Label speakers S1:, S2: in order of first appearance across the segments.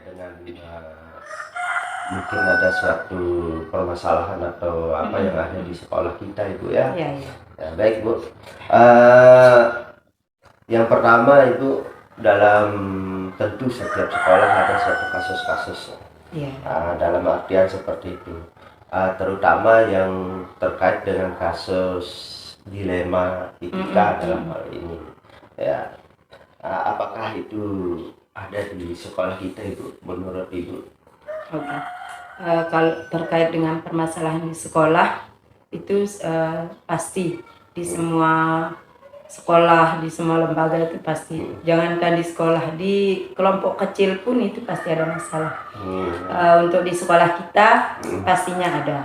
S1: dengan mungkin ada suatu permasalahan atau apa yang ada di sekolah kita, Ibu ya.
S2: Iya, iya.
S1: Ya, baik Bu. Yang pertama Ibu, dalam tentu setiap sekolah ada suatu kasus-kasus.
S2: Iya.
S1: Dalam artian seperti itu. Terutama yang terkait dengan kasus dilema etika dalam hal ini. Ya. Apakah itu ada di sekolah kita Ibu, menurut Ibu?
S2: Oke. Kalau terkait dengan permasalahan di sekolah itu pasti di semua sekolah, di semua lembaga itu pasti. Jangankan di sekolah, di kelompok kecil pun itu pasti ada masalah. Untuk di sekolah kita pastinya ada.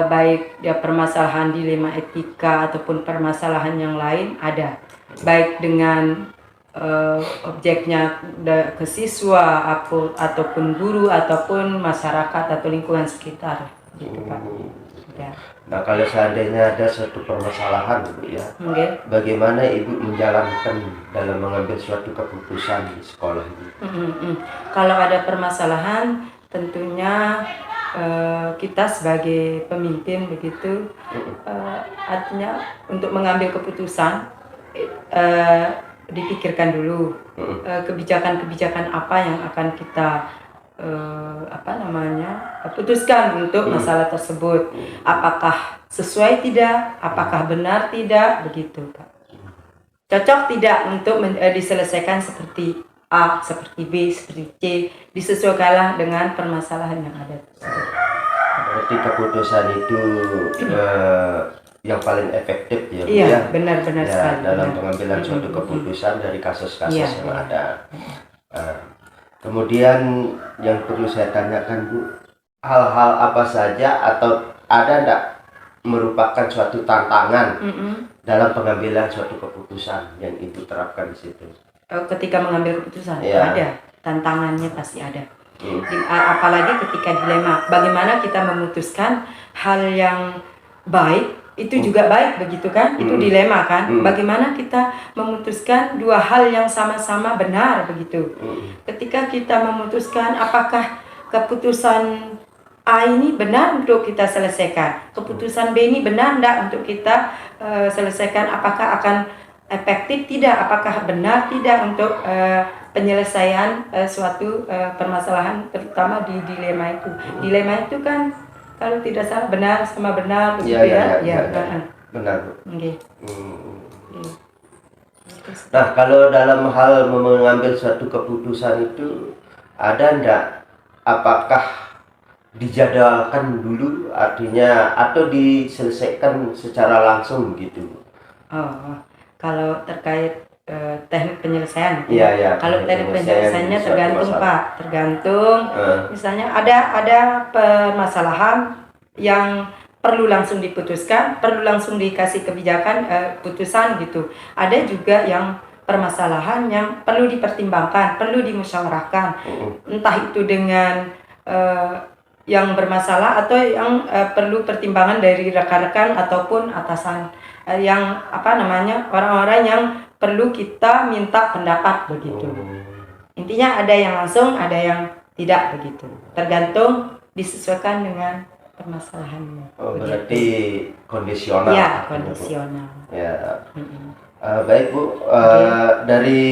S2: Baik dia permasalahan dilema etika ataupun permasalahan yang lain ada. Baik dengan objeknya ke siswa ataupun guru ataupun masyarakat atau lingkungan sekitar gitu Pak. Ya.
S1: Nah, kalau seandainya ada suatu permasalahan Bu ya, bagaimana Ibu menjalankan dalam mengambil suatu keputusan di sekolah ini?
S2: Kalau ada permasalahan tentunya kita sebagai pemimpin begitu, artinya untuk mengambil keputusan dipikirkan dulu kebijakan-kebijakan apa yang akan kita putuskan untuk masalah tersebut. Apakah sesuai tidak, apakah benar tidak, begitu Pak. Cocok tidak untuk diselesaikan seperti A, seperti B, seperti C, disesuaikanlah dengan permasalahan yang ada.
S1: Berarti keputusan itu yang paling efektif ya Bu
S2: iya,
S1: ya?
S2: Benar-benar
S1: ya,
S2: sekali.
S1: dalam pengambilan suatu keputusan dari kasus-kasus yang ada. Kemudian yang perlu saya tanyakan Bu, hal-hal apa saja atau ada enggak merupakan suatu tantangan dalam pengambilan suatu keputusan yang Ibu terapkan di situ?
S2: Ketika mengambil keputusan ada tantangannya, pasti ada. Apalagi ketika dilema, bagaimana kita memutuskan hal yang baik itu juga baik begitu kan? Itu dilema kan? Bagaimana kita memutuskan dua hal yang sama-sama benar begitu? Ketika kita memutuskan apakah keputusan A ini benar untuk kita selesaikan, keputusan B ini benar enggak untuk kita selesaikan, apakah akan efektif tidak, apakah benar tidak untuk penyelesaian suatu permasalahan, terutama di dilema itu. Dilema itu kan kalau tidak salah benar sama benar begitu ya.
S1: Benar Bu.
S2: Okay.
S1: Nah, kalau dalam hal mengambil suatu keputusan itu ada enggak, apakah dijadwalkan dulu artinya atau diselesaikan secara langsung gitu?
S2: Kalau terkait teknik penyelesaian, kalau teknik penyelesaiannya tergantung Pak, tergantung. Misalnya ada permasalahan yang perlu langsung diputuskan, perlu langsung dikasih kebijakan putusan gitu. Ada juga yang permasalahan yang perlu dipertimbangkan, perlu dimusyawarahkan, entah itu dengan yang bermasalah atau yang perlu pertimbangan dari rekan-rekan ataupun atasan, yang orang-orang yang perlu kita minta pendapat begitu. Intinya ada yang langsung, ada yang tidak begitu. Tergantung, disesuaikan dengan permasalahannya.
S1: Berarti kondisional.
S2: Ya, kondisional.
S1: Ya. Baik Bu, dari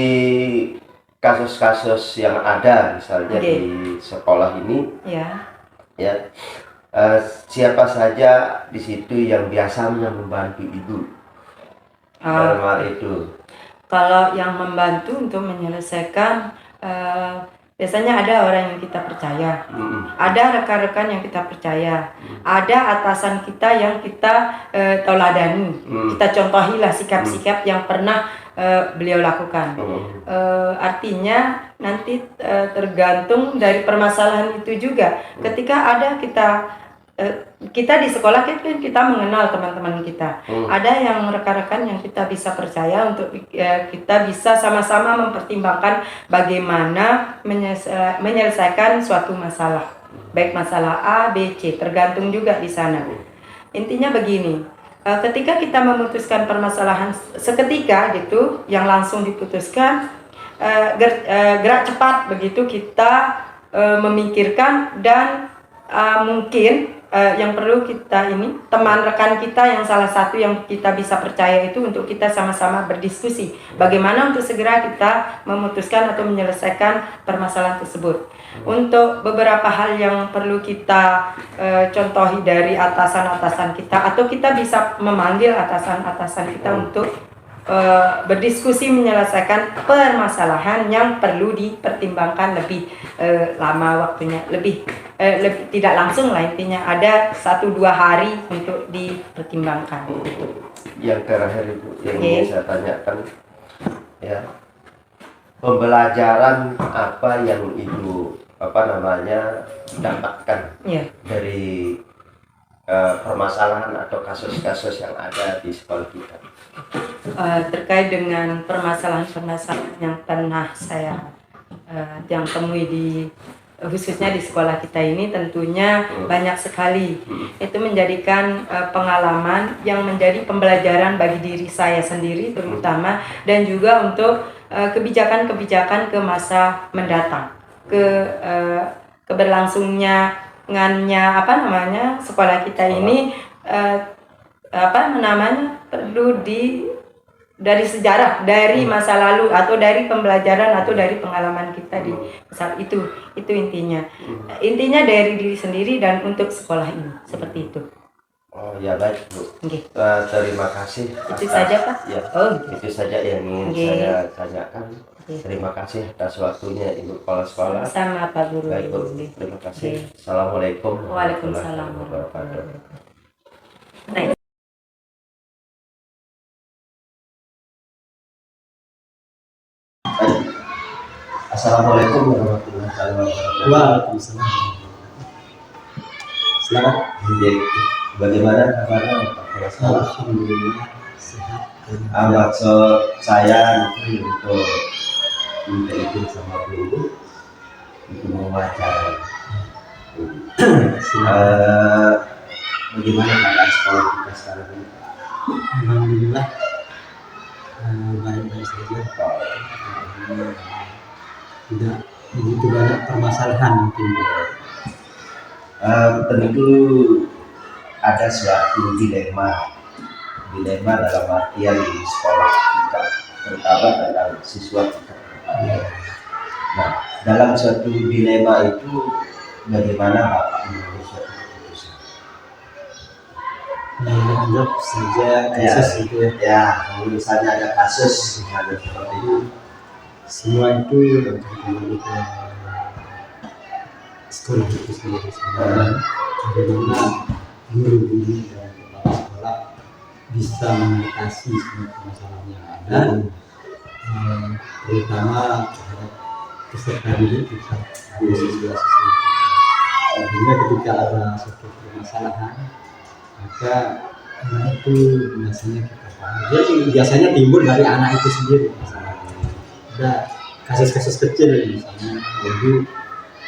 S1: kasus-kasus yang ada misalnya di sekolah ini, siapa saja di situ yang biasanya membantu Ibu dalam hal itu?
S2: Kalau yang membantu untuk menyelesaikan, biasanya ada orang yang kita percaya, ada rekan-rekan yang kita percaya, ada atasan kita yang kita tauladani, kita contohilah sikap-sikap yang pernah beliau lakukan. Artinya nanti tergantung dari permasalahan itu juga. Ketika ada kita di sekolah kan kita mengenal teman-teman kita. Ada yang rekan-rekan yang kita bisa percaya untuk kita bisa sama-sama mempertimbangkan bagaimana menyelesaikan suatu masalah. Baik masalah A, B, C, tergantung juga di sana. Intinya begini, ketika kita memutuskan permasalahan seketika gitu, yang langsung diputuskan, gerak cepat begitu kita memikirkan dan mungkin yang perlu kita ini teman rekan kita yang salah satu yang kita bisa percaya itu untuk kita sama-sama berdiskusi bagaimana untuk segera kita memutuskan atau menyelesaikan permasalahan tersebut. Untuk beberapa hal yang perlu kita contohi dari atasan-atasan kita atau kita bisa memanggil atasan-atasan kita untuk berdiskusi menyelesaikan permasalahan yang perlu dipertimbangkan lebih lama waktunya, lebih tidak langsung lah, intinya ada 1-2 hari untuk dipertimbangkan.
S1: Yang terakhir itu yang ingin saya tanyakan ya, pembelajaran apa yang Ibu dapatkan dari permasalahan atau kasus-kasus yang ada di sekolah kita?
S2: Terkait dengan permasalahan-permasalahan yang pernah saya yang temui khususnya di sekolah kita ini tentunya banyak sekali. Itu menjadikan pengalaman yang menjadi pembelajaran bagi diri saya sendiri terutama, dan juga untuk kebijakan-kebijakan ke masa mendatang, keberlangsungnya sekolah kita ini perlu dari sejarah, dari masa lalu atau dari pembelajaran atau dari pengalaman kita di saat itu intinya dari diri sendiri dan untuk sekolah ini, seperti itu.
S1: Oh ya, baik Bu. Terima kasih.
S2: Itu saja Pak.
S1: Ya, itu saja yang ingin saya tanyakan. Terima kasih atas waktunya Ibu Kepala Sekolah.
S2: Sama Pak Guru.
S1: Baik Bu, terima kasih. Assalamualaikum
S2: Waalaikumsalam
S1: warahmatullahi wabarakatuh. Assalamualaikum warahmatullahi wabarakatuh.
S3: Waalaikumsalam. Selamat.
S1: Bagaimana kabarnya Pak Kepala Sekolah?
S3: Alhamdulillah sehat.
S1: Maksud saya untuk minta izin sama Bu untuk mewawancara. Bagaimana keadaan sekolah kita sekarang ini?
S3: Alhamdulillah baik-baik saja. Tidak begitu banyak permasalahan mungkin.
S1: Tentu ada suatu dilema dalam artian di sekolah kita, terutama dalam siswa kita. Nah, dalam suatu dilema itu bagaimana Bapak mengambil suatu keputusan?
S3: Anggap saja kasus itu
S1: ya, misalnya ada kasus misalnya seperti itu,
S3: semua itu kembali ke sekolah itu sendiri. Bagaimana guru-guru dan kepala sekolah bisa mengatasi semua permasalahan yang ada, terutama terhadap peserta didik kita, siswa-siswi. Sehingga ketika ada suatu permasalahan, maka anak itu biasanya kita paham. Jadi biasanya timbul dari anak itu sendiri masalahnya. Ada kasus-kasus kecil misalnya, jadi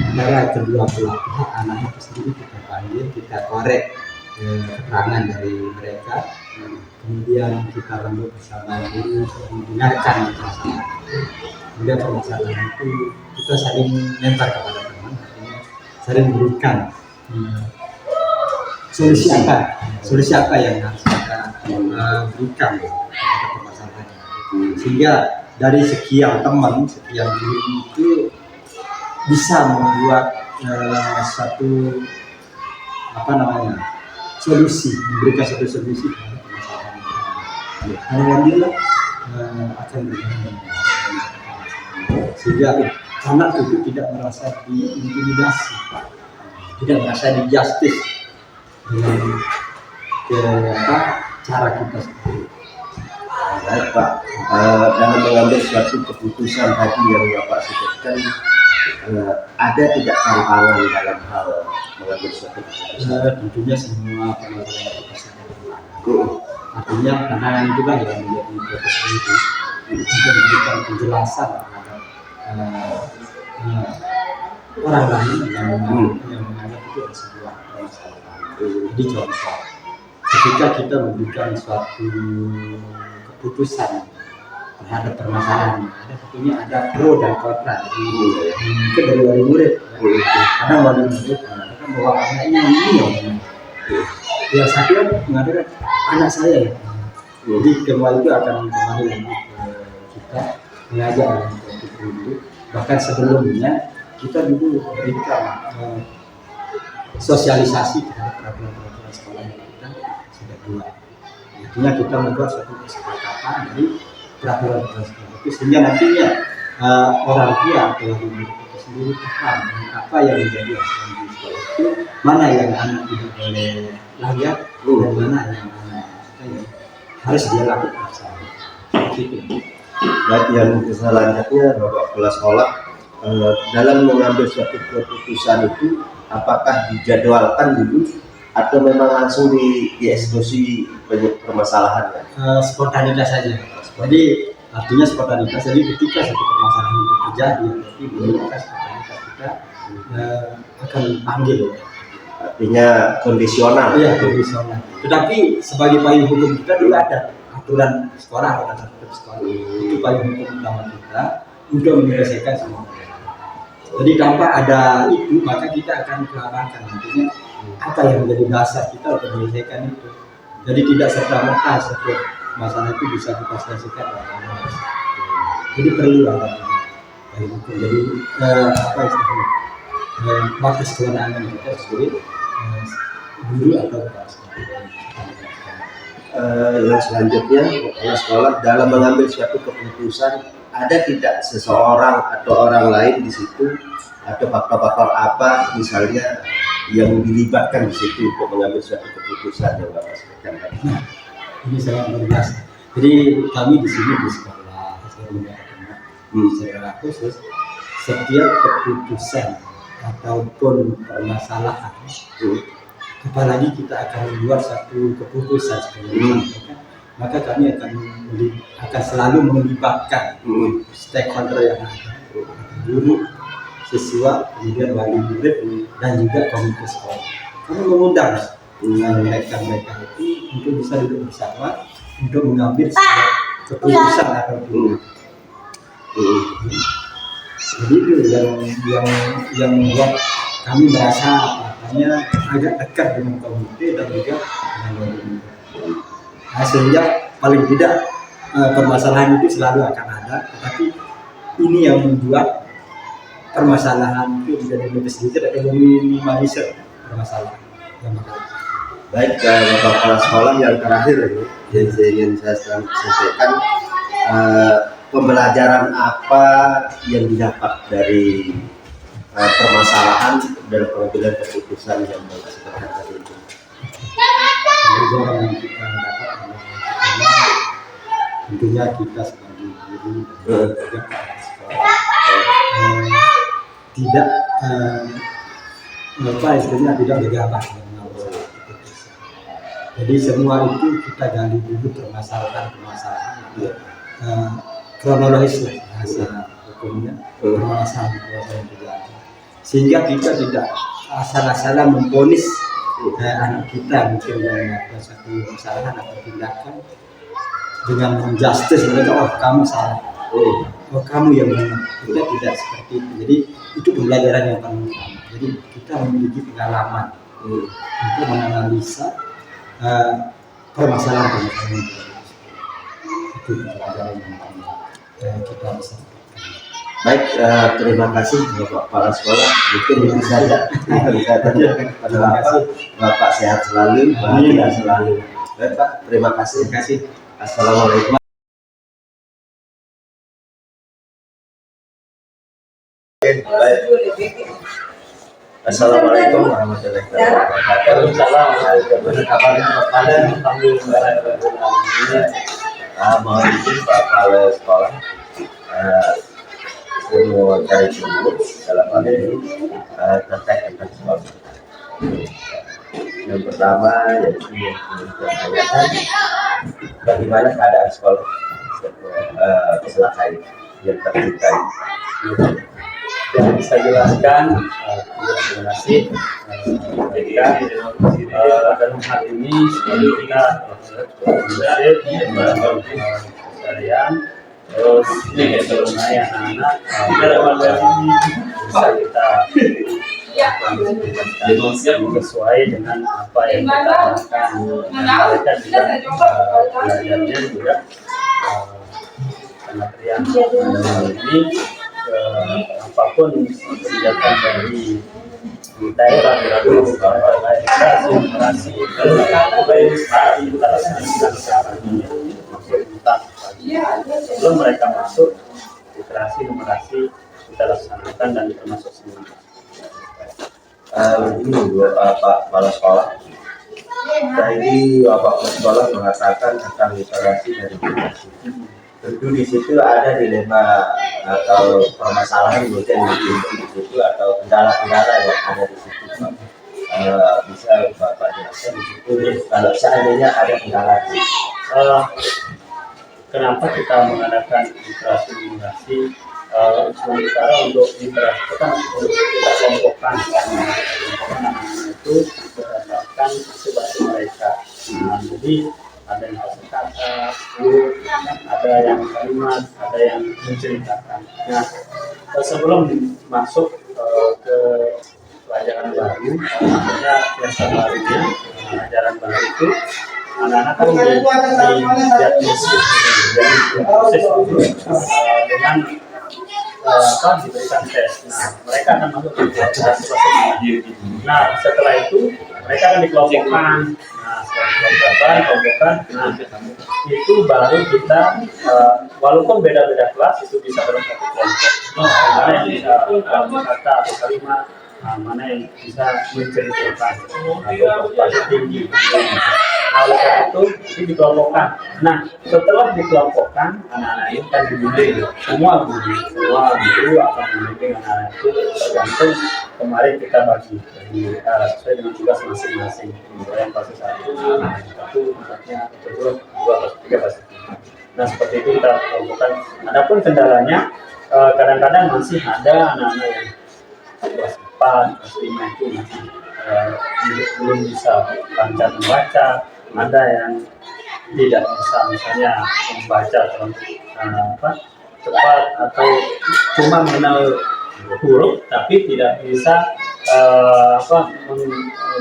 S3: antara kedua belah pihak anak itu sendiri kita panggil, kita korek keterangan dari mereka, kemudian kita rembuk bersama guru mendengarkan masalah. Kemudian permasalahan itu kita saling lempar kepada teman, artinya saling berikan solusi apa yang harus kita berikan kepada permasalahan. Sehingga dari sekian teman, sekian guru itu bisa membuat satu solusi, memberikan satu solusi terhadap permasalahan itu. Alhamdulillah akan berjalan, sehingga anak itu tidak merasa diintimidasi, tidak merasa di-justice dengan cara kita sendiri.
S1: Baik Pak, dalam mengambil suatu keputusan tadi yang Bapak sebutkan, ada tidak tantangan dalam hal mengambil suatu keputusan?
S3: Tentunya semua pengambilan keputusan artinya tantangan itu kan yang menjadi proses itu untuk memberikan penjelasan terhadap orang lain yang menganggap itu adalah sebuah permasalahan. Jadi contoh, ketika kita memberikan suatu keputusan terhadap permasalahan, ada satu tentunya ada pro dan kontra. Mungkin dari wali murid, karena wali murid mengatakan bahwa anaknya ini yang saya mengatakan anak saya ya. Jadi kembali itu akan kembali lagi ke kita mengajak orang tua itu. Bahkan sebelumnya kita dulu berikan sosialisasi terhadap peraturan sekolah yang kita sudah buat. Artinya kita membuat suatu kesepakatan dari peraturan sekolah itu sehingga nantinya orang tua atau wali murid itu sendiri paham apa yang menjadi aturan di sekolah itu, mana yang anak tidak boleh layak dan mana yang anak harus dia lakukan. Gitu.
S1: Baik, yang selanjutnya Bapak Kepala Sekolah, dalam mengambil suatu keputusan itu apakah dijadwalkan dulu atau memang langsung dieksekusi permasalahannya?
S3: Spontanitas saja. Jadi artinya spontanitas. Jadi ketika satu permasalahan itu terjadi, berarti spontanitas kita akan panggil. Artinya
S1: kondisional.
S3: Iya, kondisional. Tetapi sebagai payung hukum kita dulu ada aturan sekolah atau tertutup sekolah. Itu payung hukum utama kita untuk menyelesaikan semua. Jadi tanpa ada itu maka kita akan kelabakan nantinya apa yang menjadi dasar kita untuk menyelesaikan itu. Jadi tidak serta-merta setiap masalah itu bisa kita selesaikan. Jadi perlu ada payung hukum. Jadi apa istilahnya? Batas kewenangan kita sebagai guru atau kepala sekolah.
S1: Yang selanjutnya kepala sekolah dalam mengambil suatu keputusan ada tidak seseorang atau orang lain di situ atau faktor-faktor apa misalnya yang dilibatkan di situ untuk mengambil suatu keputusan yang Bapak sebutkan tadi.
S3: Nah, ini sangat luar biasa. Jadi kami di sini di sekolah secara khusus setiap keputusan ataupun permasalahan, apalagi kita akan membuat satu keputusan maka kami akan selalu melibatkan stakeholder yang ada, guru, siswa, kemudian wali murid dan juga komite sekolah. Kami mengundang mereka itu untuk bisa duduk bersama untuk mengambil sebuah keputusan atau jadi itu yang membuat kami merasa agak dekat dengan komite dan juga dengan wali murid. Nah, sehingga paling tidak permasalahan itu selalu akan ada, tetapi ini yang membuat permasalahan itu menjadi lebih sedikit atau meminimalisir permasalahan yang ada.
S1: Baik, Bapak Kepala Sekolah, yang terakhir ini yang ingin saya sampaikan, pembelajaran apa yang didapat dari permasalahan dan pengambilan keputusan yang Bapak sebutkan tadi itu?
S3: Pembelajaran yang kita dapat adalah tentunya kita sebagai guru dan juga sekolah tidak istilahnya tidak gegabah mengambil keputusan. Jadi semua itu kita gali dulu permasalahan kronologis bahasa hukumnya, permasalahan yang terjadi, sehingga kita tidak asal-asalan memvonis anak kita mungkin yang melakukan satu kesalahan atau tindakan dengan menjustice mereka, oh kamu salah, oh kamu yang benar. Kita tidak seperti itu. Jadi itu pembelajaran yang paling utama. Jadi kita memiliki pengalaman untuk menganalisa permasalahan itu pembelajaran yang kita bisa.
S1: Baik, terima kasih Bapak Kepala Sekolah. Mungkin itu saja bisa tanyakan kepada Bapak. Bapak sehat selalu, bahagia selalu. Baik Pak, terima kasih. Assalamualaikum. Baik. Assalamualaikum warahmatullahi wabarakatuh. Bagaimana kabarnya Pak Kepala? Alhamdulillah. Mohon izin Pak Kepala Sekolah. Mewawancarai dulu dalam hal ini terkait dengan sekolah. Yang pertama yaitu yang tanyakan bagaimana keadaan sekolah kecelakaan yang terjadi.
S4: Yang bisa jelaskan terima kasih. Dalam hal ini kita sekalian Terus mengenai anak-anak bisa kita sesuai dengan apa yang kita lakukan. Mereka juga belajarnya juga sangat riang. Ini apapun kebijakan dari daerah generasi kita laksanakan sebelum mereka masuk literasi numerasi kita laksanakan dan termasuk semua.
S1: Begini Pak Kepala Sekolah, tadi Bapak Kepala Sekolah mengatakan tentang literasi dan literasi. Tentu di situ ada dilema atau permasalahan mungkin di situ atau kendala-kendala yang ada di situ Pak. Bisa Bapak jelaskan di situ kalau seandainya ada kendala.
S4: Kenapa kita mengadakan literasi numerasi? Sementara untuk literasi itu kan untuk kita kelompokkan anak-anak itu berdasarkan bahasa mereka. Jadi ada yang bahasa kata, ada yang kalimat, ada yang menceritakan. Nah, sebelum masuk ke pelajaran baru, maksudnya semester barunya, ajaran baru itu anak-anak kan didiagnosis dengan diberikan tes. Nah, mereka akan masuk ke kelas. Nah, setelah itu mereka akan dikelompokkan. Nah, setelah kelompokkan, nah itu baru kita walaupun beda-beda kelas itu bisa dalam satu kelompok. Mana yang bisa kata atau kalimat, mana yang bisa menceritakan atau bahasa tinggi. Nah, oleh karena itu dikelompokkan. Nah, setelah dikelompokkan, anak-anak ini kan dibimbing. Semua guru akan membimbing anak-anak itu tergantung kemarin kita bagi sesuai dengan tugas masing-masing. Yang fase 1, misalnya kedua, 2, 3, fase 3. Nah, seperti itu kita kelompokkan. Adapun kendalanya, kadang-kadang masih ada anak-anak yang kelas 4, kelas 5 itu masih belum bisa lancar membaca. Ada yang tidak bisa misalnya membaca cepat atau cuma mengenal huruf tapi tidak bisa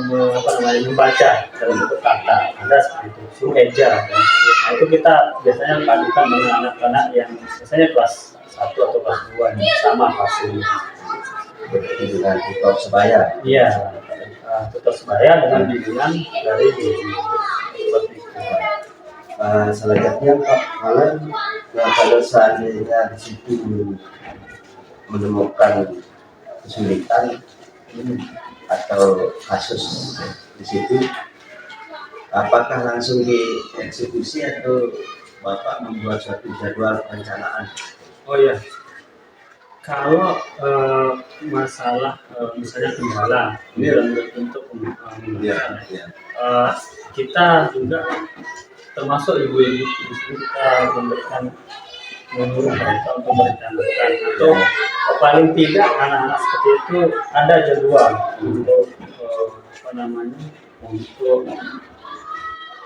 S4: membaca dalam bentuk kata. Ada seperti itu, suruh eja. Nah, itu kita biasanya padukan dengan anak-anak yang biasanya kelas 1 atau kelas 2 yang sama hasilnya.
S1: Begitu dengan tutor sebaya.
S4: Iya, tutor sebaya dengan bimbingan dari guru. Seperti itu.
S1: Selanjutnya Pak kalau seandainya di situ menemukan kesulitan atau kasus di situ, apakah langsung dieksekusi atau Bapak membuat suatu jadwal perencanaan?
S4: Oh iya, kalau masalah misalnya kendala dalam bentuk kita juga termasuk ibu-ibu di sini kita memberikan menyuruh mereka untuk merencanakan atau paling tidak anak-anak seperti itu ada jadwal untuk untuk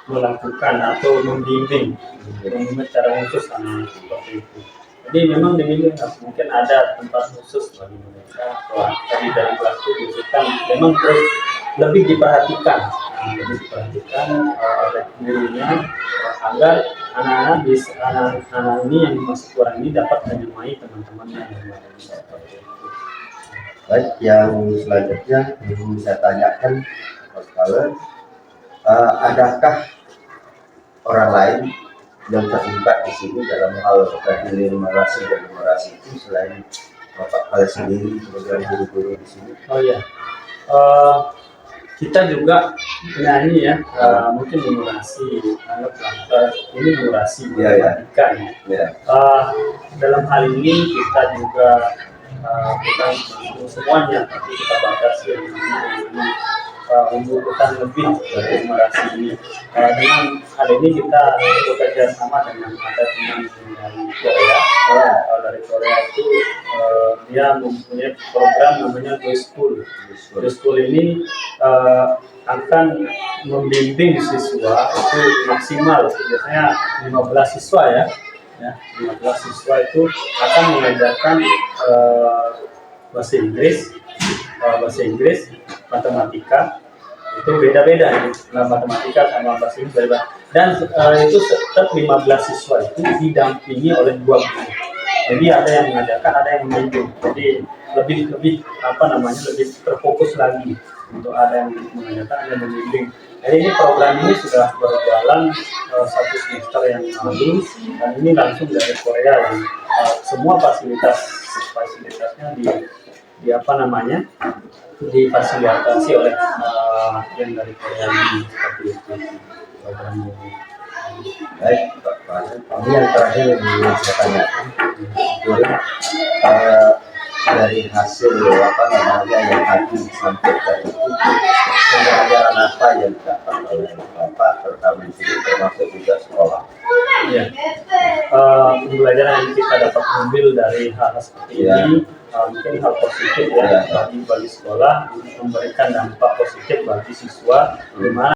S4: melakukan atau membimbing secara khusus anak seperti itu. Jadi memang dibimbing mungkin ada tempat khusus bagi mereka. Tadi dari kelas itu diusulkan memang terus lebih diperhatikan oleh gurunya agar anak-anak ini yang masih kurang ini dapat menyemai teman-temannya yang lain seperti itu.
S1: Baik, yang selanjutnya yang saya tanyakan Mas Kalen, adakah orang lain yang terlibat di sini dalam hal literasi dan numerasi itu selain Bapak Kalen sendiri sebagai guru-guru di sini?
S4: Oh iya, kita juga ini ya mungkin numerasi, ini numerasi matematika ya. Dalam hal ini kita juga bukan semuanya, tapi kita batasi yang membutuhkan lebih dari numerasi ini. Dengan hal ini kita bekerja sama dengan ada teman dari Korea. Dari Korea itu dia mempunyai program namanya Go School. Go School ini akan membimbing siswa itu maksimal biasanya 15 siswa ya. ya 15 siswa itu akan mengajarkan bahasa Inggris, matematika, itu beda-beda. Nah, matematika sama bahasa Inggris beda. Dan itu tetap 15 siswa itu didampingi oleh 2 guru. Jadi ada yang mengajarkan, ada yang membimbing. Jadi lebih lebih terfokus lagi untuk ada yang mengajarkan, ada yang membimbing. Jadi ini program ini sudah berjalan 1 semester yang lalu, dan ini langsung dari Korea yang semua fasilitasnya difasilitasi oleh yang dari Korea ini, seperti itu program ini.
S1: Baik, Pak Fahri. Ini yang terakhir yang ingin saya tanyakan, dari hasil yang tadi disampaikan itu, pembelajaran apa yang didapat oleh Bapak terutama di sini termasuk juga sekolah?
S4: Ya, pembelajaran yang kita dapat ambil dari hal seperti ini, mungkin hal positif bagi sekolah, memberikan dampak positif bagi siswa, di mana